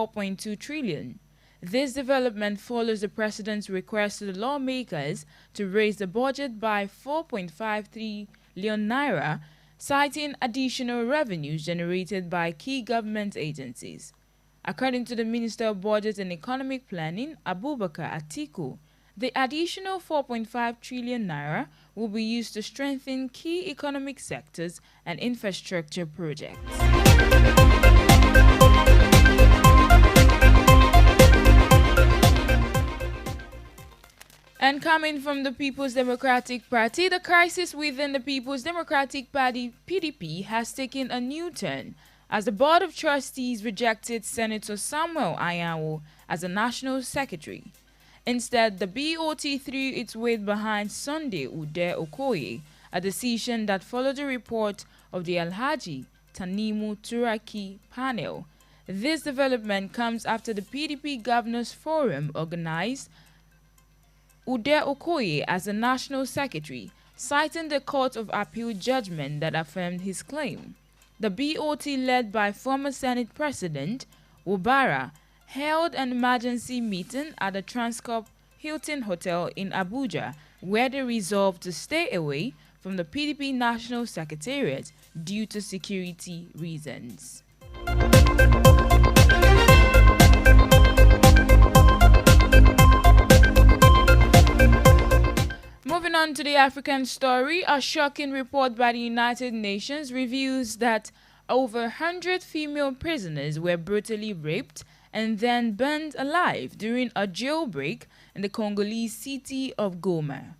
4.2 trillion. This development follows the president's request to the lawmakers to raise the budget by 4.53 trillion naira, citing additional revenues generated by key government agencies. According to the Minister of Budget and Economic Planning, Abubakar Atiku, the additional 4.5 trillion naira will be used to strengthen key economic sectors and infrastructure projects. And coming from the People's Democratic Party, the crisis within the People's Democratic Party (PDP) has taken a new turn as the Board of Trustees rejected Senator Samuel Anyanwu as a National Secretary. Instead, the BOT threw its weight behind Sunday Ude Okoye, a decision that followed a report of the Alhaji Tanimu Turaki panel. This development comes after the PDP Governors Forum organized Ude Okoye as the National Secretary, citing the Court of Appeal judgment that affirmed his claim. The BOT, led by former Senate President Wubara, held an emergency meeting at the Transcorp Hilton Hotel in Abuja, where they resolved to stay away from the PDP National Secretariat due to security reasons. Moving on to the African story, a shocking report by the United Nations reveals that over 100 female prisoners were brutally raped and then burned alive during a jailbreak in the Congolese city of Goma.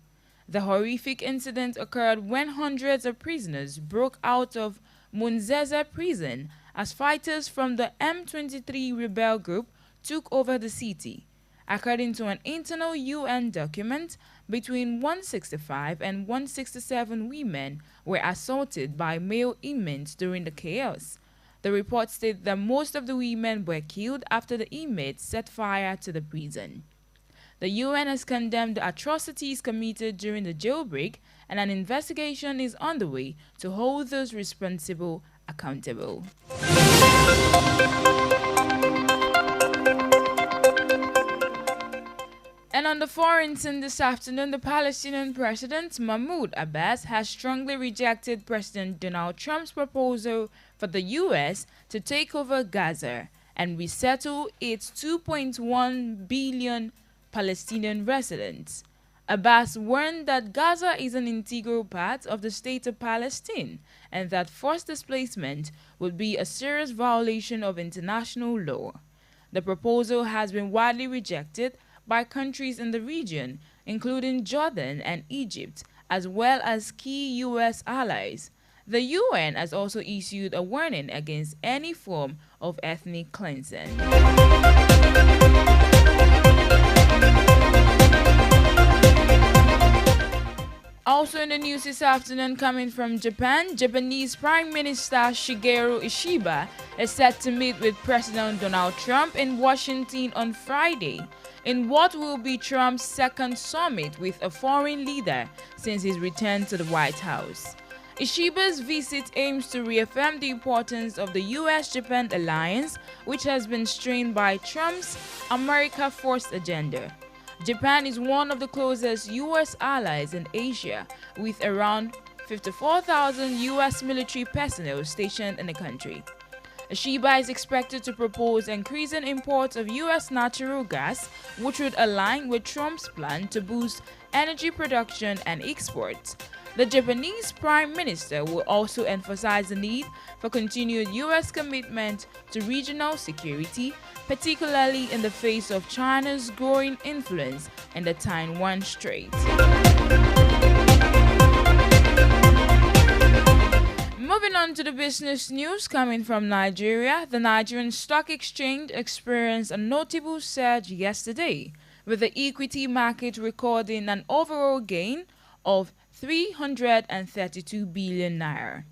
The horrific incident occurred when hundreds of prisoners broke out of Munzeze prison as fighters from the M23 rebel group took over the city. According to an internal UN document, between 165 and 167 women were assaulted by male inmates during the chaos. The report stated that most of the women were killed after the inmates set fire to the prison. The UN has condemned the atrocities committed during the jailbreak, and an investigation is underway to hold those responsible accountable. And on the foreign scene this afternoon, the Palestinian President Mahmoud Abbas has strongly rejected President Donald Trump's proposal for the U.S. to take over Gaza and resettle its 2.1 billion Palestinian residents. Abbas warned that Gaza is an integral part of the state of Palestine and that forced displacement would be a serious violation of international law. The proposal has been widely rejected by countries in the region, including Jordan and Egypt, as well as key U.S. allies. The UN has also issued a warning against any form of ethnic cleansing. Also in the news this afternoon, coming from Japan, Japanese Prime Minister Shigeru Ishiba is set to meet with President Donald Trump in Washington on Friday, in what will be Trump's second summit with a foreign leader since his return to the White House. Ishiba's visit aims to reaffirm the importance of the U.S.-Japan alliance, which has been strained by Trump's America First agenda. Japan is one of the closest U.S. allies in Asia, with around 54,000 U.S. military personnel stationed in the country. Ishiba is expected to propose increasing imports of U.S. natural gas, which would align with Trump's plan to boost energy production and exports. The Japanese Prime Minister will also emphasize the need for continued U.S. commitment to regional security, particularly in the face of China's growing influence in the Taiwan Strait. Moving on to the business news coming from Nigeria, the Nigerian Stock Exchange experienced a notable surge yesterday, with the equity market recording an overall gain of 332 billion naira.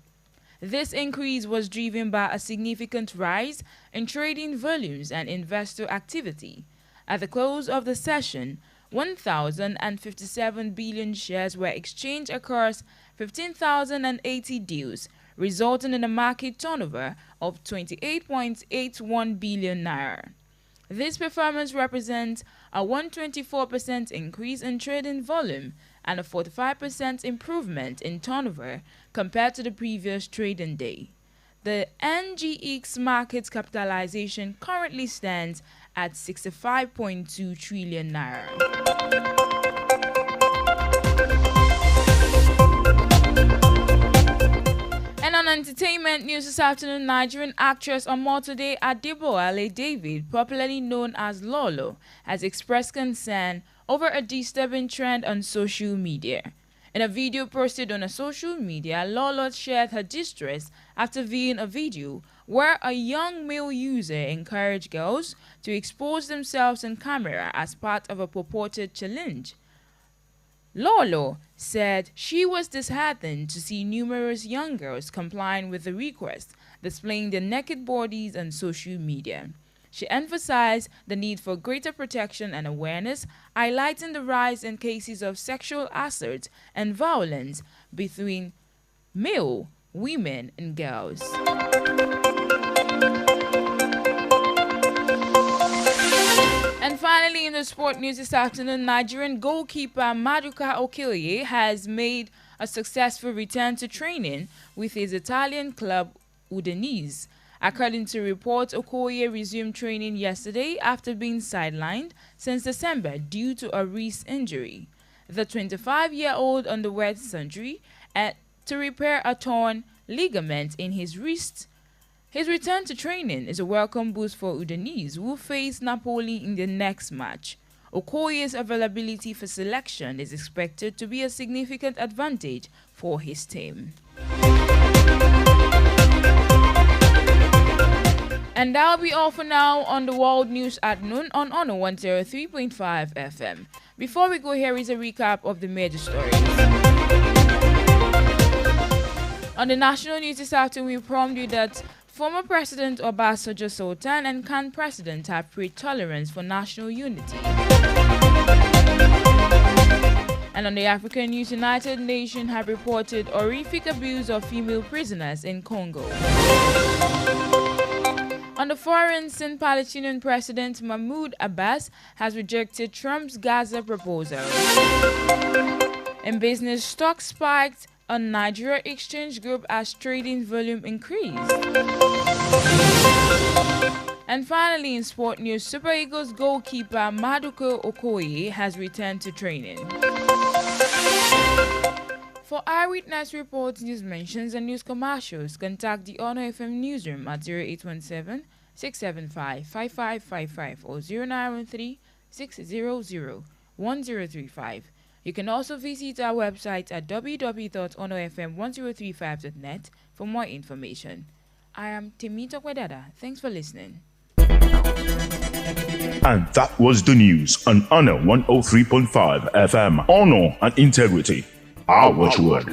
This increase was driven by a significant rise in trading volumes and investor activity. At the close of the session, 1,057 billion shares were exchanged across 15,080 deals, resulting in a market turnover of 28.81 billion naira. This performance represents a 124% increase in trading volume and a 45% improvement in turnover compared to the previous trading day. The NGX market capitalization currently stands at 65.2 trillion naira. And on entertainment news this afternoon, Nigerian actress Omotode Adeboale David, popularly known as Lolo, has expressed concern over a disturbing trend on social media. In a video posted on social media, Lolo shared her distress after viewing a video where a young male user encouraged girls to expose themselves on camera as part of a purported challenge. Lolo said she was disheartened to see numerous young girls complying with the request, displaying their naked bodies on social media. She emphasized the need for greater protection and awareness, highlighting the rise in cases of sexual assault and violence between male, women, and girls. And finally, in the sport news this afternoon, Nigerian goalkeeper Maduka Okoye has made a successful return to training with his Italian club Udinese. According to reports, Okoye resumed training yesterday after being sidelined since December due to a wrist injury. The 25-year-old underwent surgery to repair a torn ligament in his wrist. His return to training is a welcome boost for Udinese, who face Napoli in their next match. Okoye's availability for selection is expected to be a significant advantage for his team. And that'll be all for now on the World News at Noon on Honor 103.5 FM. Before we go, here is a recap of the major stories. On the national news this afternoon, we informed you that former President Obasanjo Sultan and current President have prayed tolerance for national unity. And on the African news, United Nations have reported horrific abuse of female prisoners in Congo. On the foreign scene, Palestinian President Mahmoud Abbas has rejected Trump's Gaza proposal. In business, stocks spiked on Nigeria Exchange Group as trading volume increased. And finally, in sport news, Super Eagles goalkeeper Maduka Okoye has returned to training. For eyewitness reports, news mentions, and news commercials, contact the Honor FM newsroom at 0817-675-5555 or 0913-600-1035. You can also visit our website at www.honorfm1035.net for more information. I am Timito Kwadada. Thanks for listening. And that was the news on Honor 103.5 FM. Honor and integrity, our watchword.